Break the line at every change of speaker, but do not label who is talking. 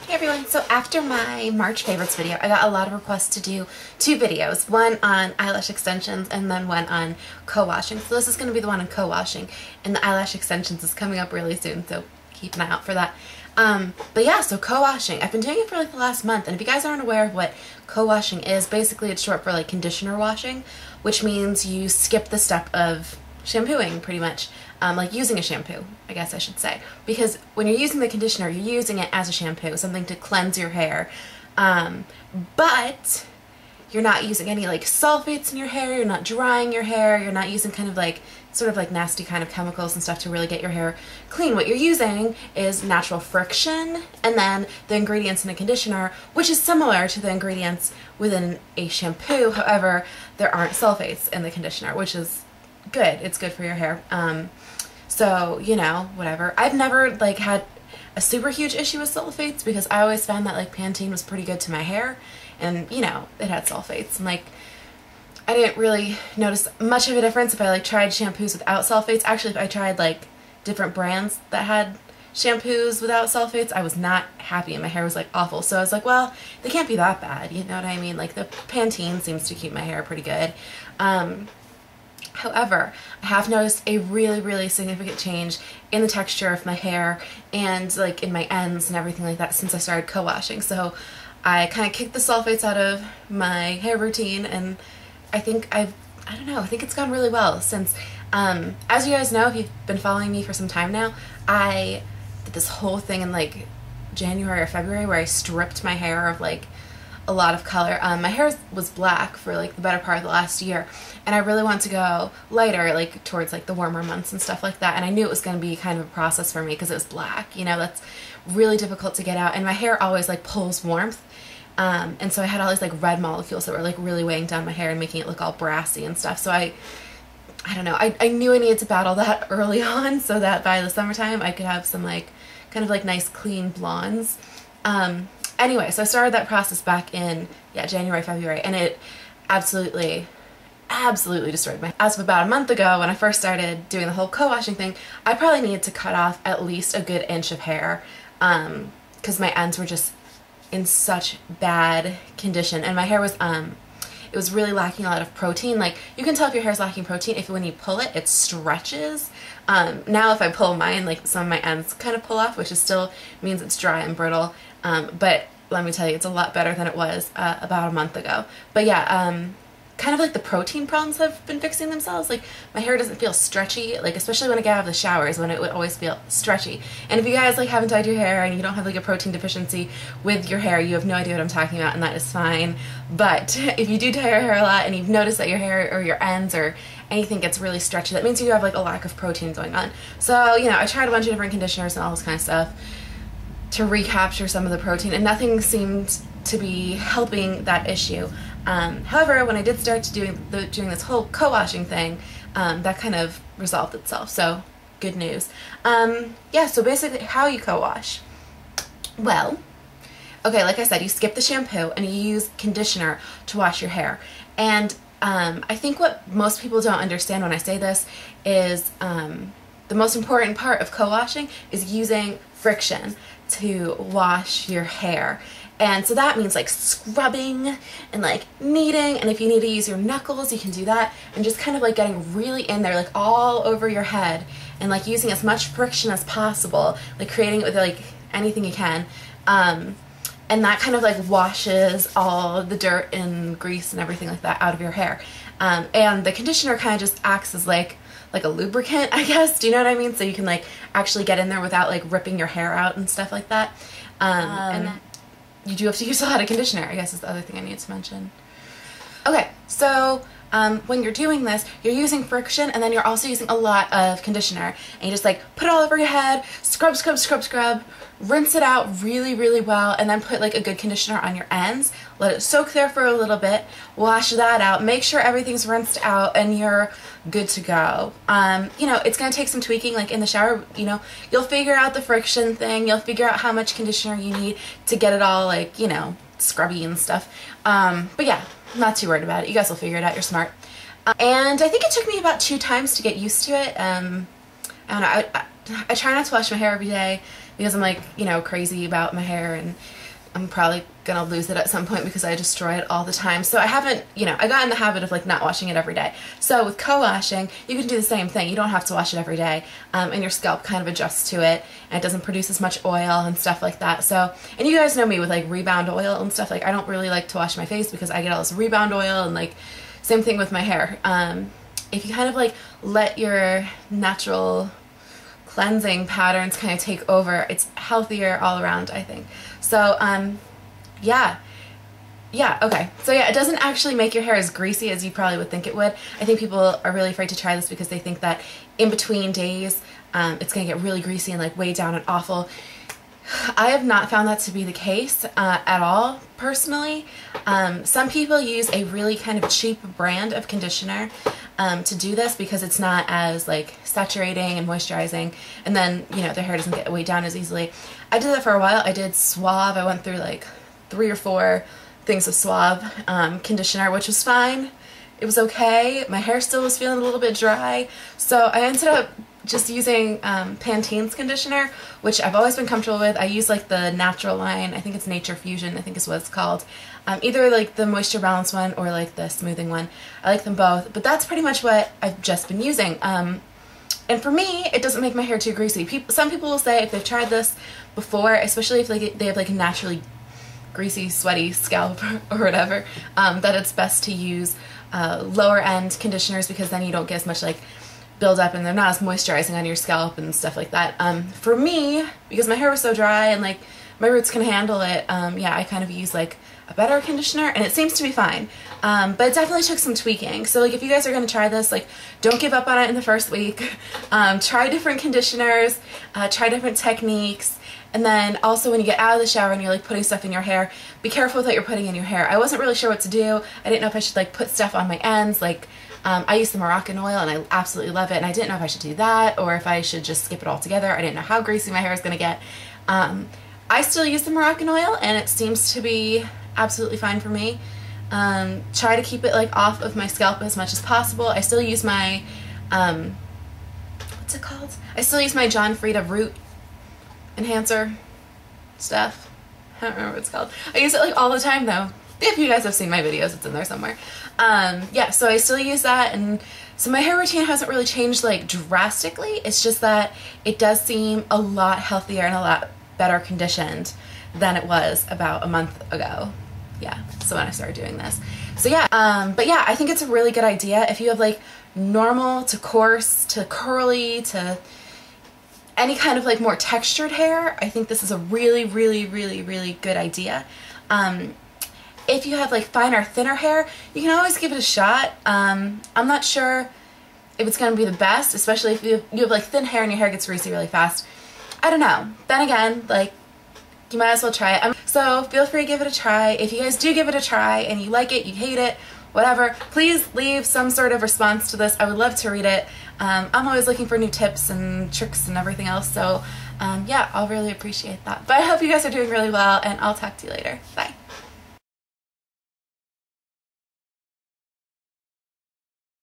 Hey everyone, so after my March favorites video, I got a lot of requests to do two videos, one on eyelash extensions and then one on co-washing. So this is going to be the one on co-washing, and the eyelash extensions is coming up really soon, so keep an eye out for that. But yeah, so co-washing, I've been doing it for like the last month, and if you guys aren't aware of what co-washing is, basically it's short for like conditioner washing, which means you skip the step of shampooing pretty much. Like using a shampoo, I guess I should say, because when you're using the conditioner, you're using it as a shampoo, something to cleanse your hair, but you're not using any like sulfates in your hair, you're not drying your hair, you're not using kind of like sort of like nasty kind of chemicals and stuff to really get your hair clean. What you're using is natural friction and then the ingredients in a conditioner, which is similar to the ingredients within a shampoo. However, there aren't sulfates in the conditioner, which is good. It's good for your hair. So, you know, whatever. I've never like had a super huge issue with sulfates because I always found that like Pantene was pretty good to my hair, and you know, it had sulfates, and like I didn't really notice much of a difference if I like tried shampoos without sulfates. Actually, if I tried like different brands that had shampoos without sulfates, I was not happy and my hair was like awful. So I was like, well, they can't be that bad, you know what I mean? Like the Pantene seems to keep my hair pretty good. However, I have noticed a really significant change in the texture of my hair and like in my ends and everything like that since I started co-washing. So I kind of kicked the sulfates out of my hair routine, and I think I think it's gone really well since, as you guys know, if you've been following me for some time now, I did this whole thing in like January or February where I stripped my hair of like a lot of color. My hair was black for like the better part of the last year, and I really wanted to go lighter, like towards like the warmer months and stuff like that, and I knew it was going to be kind of a process for me because it was black, you know, that's really difficult to get out, and my hair always like pulls warmth, and so I had all these like red molecules that were like really weighing down my hair and making it look all brassy and stuff. So I don't know, I knew I needed to battle that early on so that by the summertime I could have some like kind of like nice clean blondes. Anyway, so I started that process back in, January, February, and it absolutely destroyed my hair. As of about a month ago, when I first started doing the whole co-washing thing, I probably needed to cut off at least a good inch of hair, because my ends were just in such bad condition, and my hair was, it was really lacking a lot of protein. Like, you can tell if your hair is lacking protein if when you pull it, it stretches. Now if I pull mine, like some of my ends kind of pull off, which is still means it's dry and brittle. But let me tell you, it's a lot better than it was about a month ago. But yeah, kind of like the protein problems have been fixing themselves. Like my hair doesn't feel stretchy, like especially when I get out of the showers when it would always feel stretchy. And if you guys like haven't dyed your hair and you don't have like a protein deficiency with your hair, you have no idea what I'm talking about, and that is fine. But if you do dye your hair a lot and you've noticed that your hair or your ends or anything gets really stretchy, that means you have like a lack of protein going on. So, you know, I tried a bunch of different conditioners and all this kind of stuff to recapture some of the protein, and nothing seemed to be helping that issue. However, when I did start doing this whole co-washing thing, that kind of resolved itself, so good news. Yeah, so basically how you co-wash. Well, okay, like I said, you skip the shampoo and you use conditioner to wash your hair. And I think what most people don't understand when I say this is the most important part of co-washing is using friction to wash your hair. And so that means like scrubbing and like kneading, and if you need to use your knuckles, you can do that, and just kind of like getting really in there, like all over your head, and like using as much friction as possible, like creating it with like anything you can. And that kind of like washes all the dirt and grease and everything like that out of your hair. And the conditioner kind of just acts as like a lubricant, I guess. Do you know what I mean? So you can like actually get in there without like ripping your hair out and stuff like that. And you do have to use a lot of conditioner, I guess is the other thing I need to mention. Okay, so when you're doing this, you're using friction, and then you're also using a lot of conditioner, and you just like put it all over your head, scrub, rinse it out really well, and then put like a good conditioner on your ends, let it soak there for a little bit, wash that out, make sure everything's rinsed out, and you're good to go. You know, it's gonna take some tweaking, like in the shower, you know, you'll figure out the friction thing, you'll figure out how much conditioner you need to get it all like, you know, scrubby and stuff. But yeah, not too worried about it. You guys will figure it out, you're smart. And I think it took me about 2 times to get used to it. I don't know, I try not to wash my hair every day because I'm like, you know, crazy about my hair, and I'm probably gonna lose it at some point because I destroy it all the time. So I haven't, you know, I got in the habit of like not washing it every day. So with co-washing, you can do the same thing. You don't have to wash it every day, and your scalp kind of adjusts to it, and it doesn't produce as much oil and stuff like that. So, and you guys know me with like rebound oil and stuff. Like I don't really like to wash my face because I get all this rebound oil, and like same thing with my hair. If you kind of like let your natural cleansing patterns kind of take over, it's healthier all around, I think. So yeah, okay. So yeah, it doesn't actually make your hair as greasy as you probably would think it would. I think people are really afraid to try this because they think that in between days it's gonna get really greasy and like way down and awful. I have not found that to be the case at all, personally. Some people use a really kind of cheap brand of conditioner to do this because it's not as like saturating and moisturizing, and then, you know, their hair doesn't get weighed down as easily. I did that for a while. I did Suave. I went through like 3 or 4 things of Suave conditioner, which was fine. It was okay. My hair still was feeling a little bit dry, so I ended up just using Pantene's conditioner, which I've always been comfortable with. I use like the natural line. I think it's Nature Fusion, I think is what it's called. Either like the moisture balance one or like the smoothing one. I like them both, but that's pretty much what I've just been using. And for me, it doesn't make my hair too greasy. Some people will say if they've tried this before, especially if they have like a naturally greasy, sweaty scalp or whatever, that it's best to use lower end conditioners because then you don't get as much like build up and they're not as moisturizing on your scalp and stuff like that. For me, because my hair was so dry and like my roots can handle it, yeah, I kind of use like a better conditioner and it seems to be fine. But it definitely took some tweaking. So like if you guys are going to try this, like don't give up on it in the first week. Try different conditioners, try different techniques. And then also when you get out of the shower and you're like putting stuff in your hair, be careful with what you're putting in your hair. I wasn't really sure what to do. I didn't know if I should like put stuff on my ends, like I use the Moroccan oil and I absolutely love it, and I didn't know if I should do that or if I should just skip it all together. I didn't know how greasy my hair is going to get. I still use the Moroccan oil and it seems to be absolutely fine for me. Try to keep it like off of my scalp as much as possible. I still use my, what's it called? I still use my John Frieda root enhancer stuff. I don't remember what it's called. I use it like all the time though. If you guys have seen my videos, it's in there somewhere. Yeah, so I still use that, and so my hair routine hasn't really changed like drastically. It's just that it does seem a lot healthier and a lot better conditioned than it was about a month ago. Yeah, so when I started doing this. So yeah, but yeah, I think it's a really good idea if you have like normal to coarse to curly to any kind of like more textured hair. I think this is a really, really, really, really good idea. If you have like finer, thinner hair, you can always give it a shot. I'm not sure if it's going to be the best, especially if you have like thin hair and your hair gets greasy really fast. I don't know. Then again, like, you might as well try it. So feel free to give it a try. If you guys do give it a try and you like it, you hate it, whatever, please leave some sort of response to this. I would love to read it. I'm always looking for new tips and tricks and everything else, so yeah, I'll really appreciate that. But I hope you guys are doing really well, and I'll talk to you later. Bye.